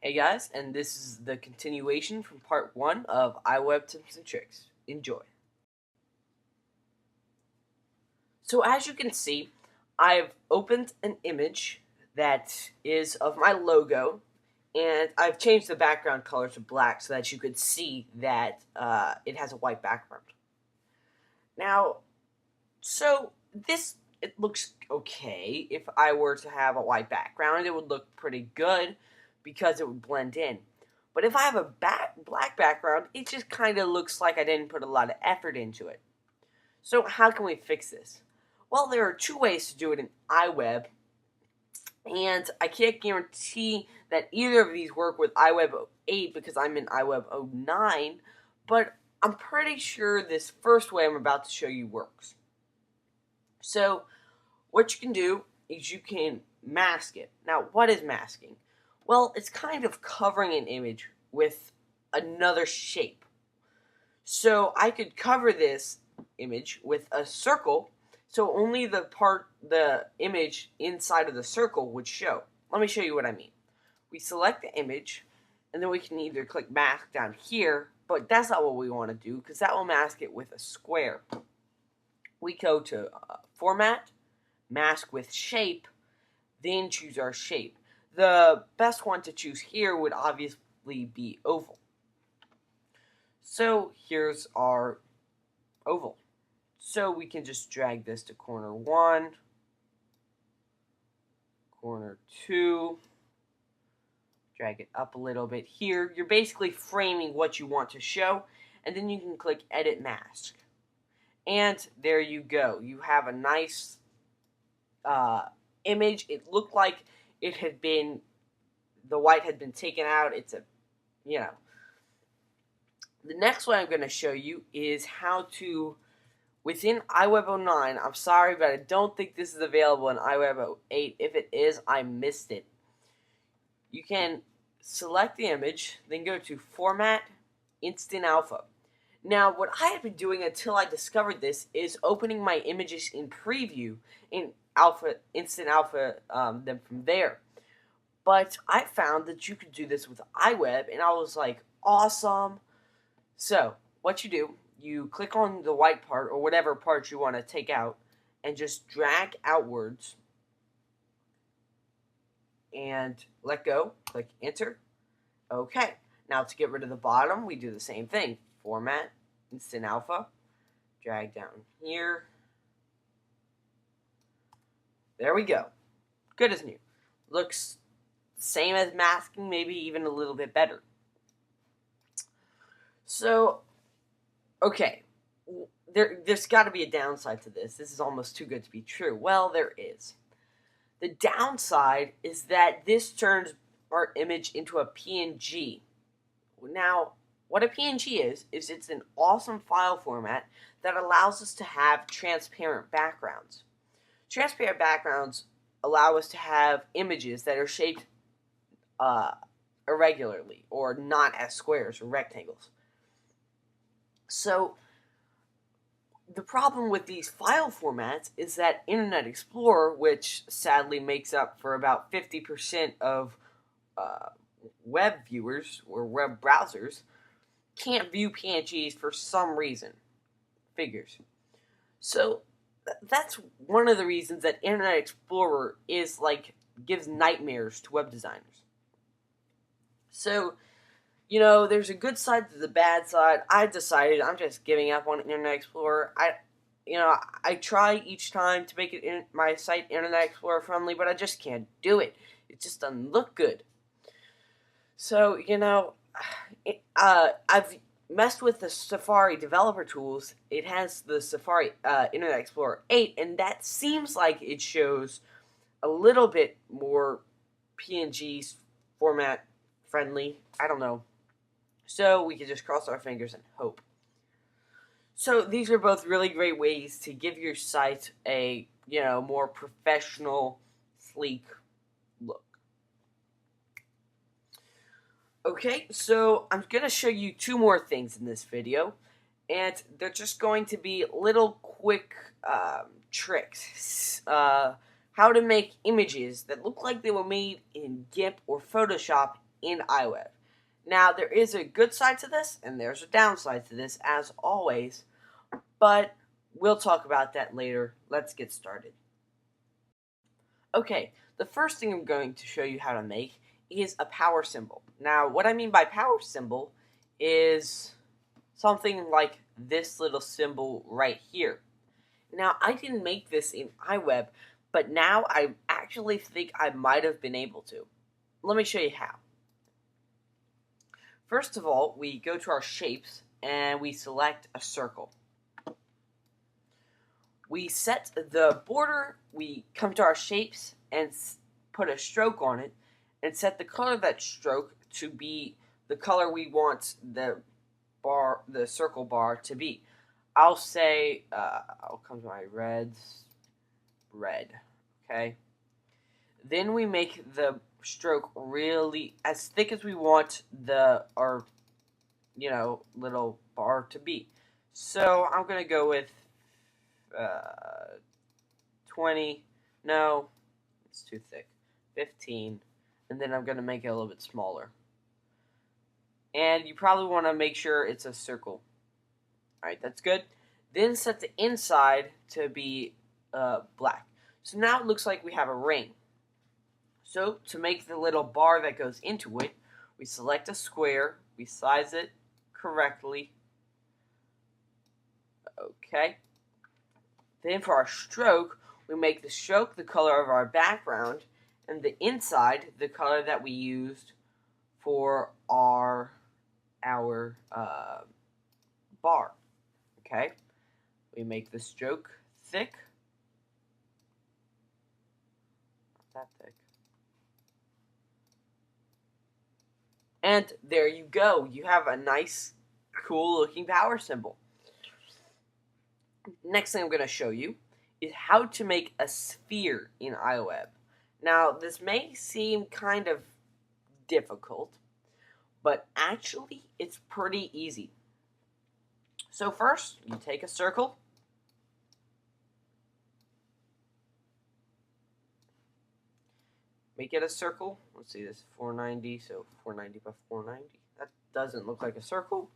Hey guys, and this is the continuation from part 1 of iWeb tips and tricks. Enjoy. So as you can see, I've opened an image that is of my logo, and I've changed the background color to black so that you could see that it has a white background. Now, it looks okay. If I were to have a white background, it would look pretty good because it would blend in. But if I have a black background, it just kind of looks like I didn't put a lot of effort into it. So how can we fix this? Well, there are two ways to do it in iWeb, and I can't guarantee that either of these work with iWeb 8 because I'm in iWeb 09, but I'm pretty sure this first way I'm about to show you works. So what you can do is you can mask it. Now, what is masking? Well, it's kind of covering an image with another shape. So I could cover this image with a circle, so only the image inside of the circle would show. Let me show you what I mean. We select the image, and then we can either click mask down here, but that's not what we want to do because that will mask it with a square. We go to Format, Mask with Shape, then choose our shape. The best one to choose here would obviously be oval. So here's our oval. So we can just drag this to corner 1, corner 2, drag it up a little bit here. You're basically framing what you want to show, and then you can click Edit Mask. And there you go. You have a nice image. It looked like it had been, the white had been taken out. It's a, The next one I'm going to show you is how to, within iWeb 09, I'm sorry, but I don't think this is available in iWeb 08. If it is, I missed it. You can select the image, then go to Format, Instant Alpha. Now, what I had been doing until I discovered this is opening my images in preview, in Instant Alpha, then from there. But I found that you could do this with iWeb, and I was like, awesome. So, what you do, you click on the white part, or whatever part you want to take out, and just drag outwards, and let go, click Enter. Okay, now to get rid of the bottom, we do the same thing. Format, Instant Alpha, drag down here. There we go. Good as new. Looks same as masking, maybe even a little bit better. So, okay, there's got to be a downside to this. This is almost too good to be true. Well, there is. The downside is that this turns our image into a PNG. Now, what a PNG is it's an awesome file format that allows us to have transparent backgrounds. Transparent backgrounds allow us to have images that are shaped irregularly or not as squares or rectangles. So, the problem with these file formats is that Internet Explorer, which sadly makes up for about 50% of web viewers or web browsers, can't view PNGs for some reason. Figures. So that's one of the reasons that Internet Explorer is gives nightmares to web designers. So, there's a good side to the bad side. I decided I'm just giving up on Internet Explorer. I try each time to make my site Internet Explorer friendly, but I just can't do it. It just doesn't look good. So, I've messed with the Safari developer tools. It has the Safari Internet Explorer 8, and that seems like it shows a little bit more PNG format friendly. I don't know. So we can just cross our fingers and hope. So these are both really great ways to give your site a, more professional, sleek look. Okay, so I'm going to show you two more things in this video, and they're just going to be little quick tricks. How to make images that look like they were made in GIMP or Photoshop in iWeb. Now, there is a good side to this, and there's a downside to this, as always, but we'll talk about that later. Let's get started. Okay, the first thing I'm going to show you how to make is a power symbol. Now, what I mean by power symbol is something like this little symbol right here. Now, I didn't make this in iWeb, but now I actually think I might have been able to. Let me show you how. First of all, we go to our shapes and we select a circle. We set the border, we come to our shapes and put a stroke on it and set the color of that stroke to be the color we want the circle bar to be. I'll say, I'll come to my reds, red, okay? Then we make the stroke really as thick as we want our little bar to be. So I'm gonna go with 20. No, it's too thick. 15, and then I'm gonna make it a little bit smaller. And you probably want to make sure it's a circle. All right, that's good. Then set the inside to be black. So now it looks like we have a ring. So to make the little bar that goes into it, we select a square, we size it correctly. Okay. Then for our stroke, we make the stroke the color of our background, and the inside the color that we used for our bar. Okay. We make the stroke thick. Not that thick. And there you go. You have a nice, cool looking power symbol. Next thing I'm going to show you is how to make a sphere in iWeb. Now, this may seem kind of difficult, but actually it's pretty easy. So first, you take a circle. Make it a circle. Let's see, this is 490, so 490 by 490. That doesn't look like a circle,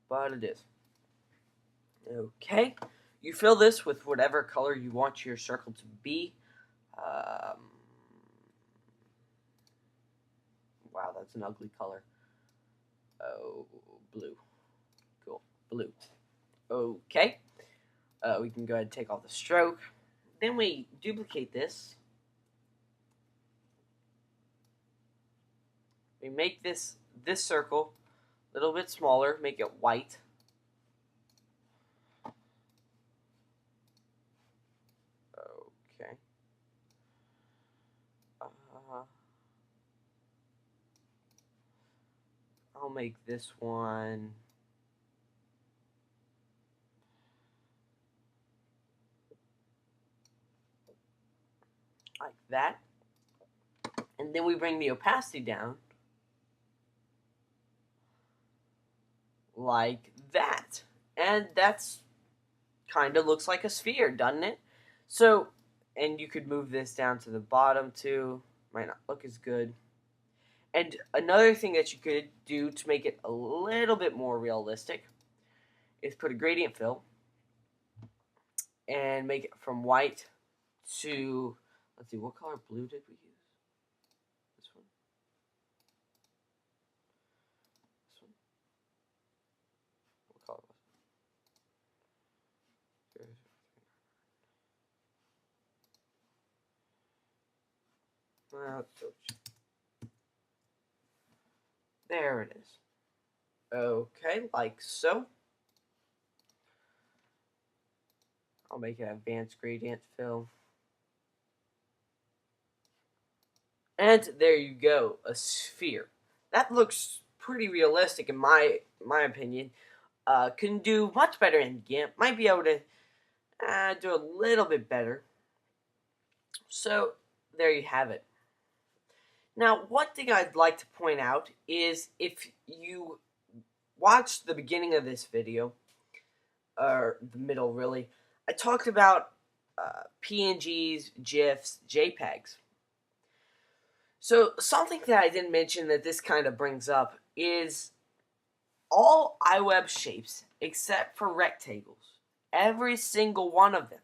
but it is. Okay, you fill this with whatever color you want your circle to be. Wow, that's an ugly color. Oh, blue. Cool, blue. Okay, we can go ahead and take off the stroke. Then we duplicate this. We make this circle a little bit smaller, make it white. Okay. I'll make this one like that. And then we bring the opacity down like that. And that's kind of looks like a sphere, doesn't it? So, and you could move this down to the bottom too. Might not look as good. And another thing that you could do to make it a little bit more realistic is put a gradient fill and make it from white to, let's see, what color blue did we use? This one? This one? What color was it? Well, there it is. Okay, like so. I'll make an advanced gradient fill. And there you go, a sphere. That looks pretty realistic in my opinion. Can do much better in GIMP. Might be able to do a little bit better. So, there you have it. Now, one thing I'd like to point out is if you watched the beginning of this video, or the middle really, I talked about PNGs, GIFs, JPEGs. So something that I didn't mention that this kind of brings up is all iWeb shapes except for rectangles. Every single one of them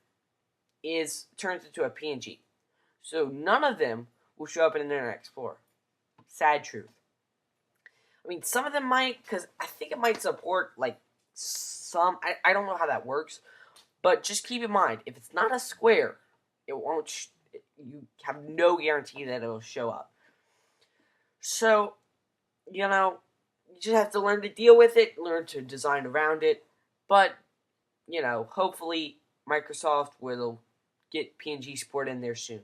is turned into a PNG. So none of them will show up in Internet Explorer. Sad truth. I mean, some of them might, because I think it might support like some. I don't know how that works, but just keep in mind if it's not a square, it won't. You have no guarantee that it'll show up. So, you know, you just have to learn to deal with it, learn to design around it. But, hopefully Microsoft will get PNG support in there soon.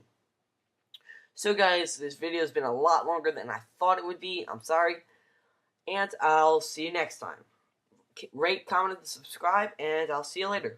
So guys, this video has been a lot longer than I thought it would be. I'm sorry. And I'll see you next time. Rate, comment, and subscribe, and I'll see you later.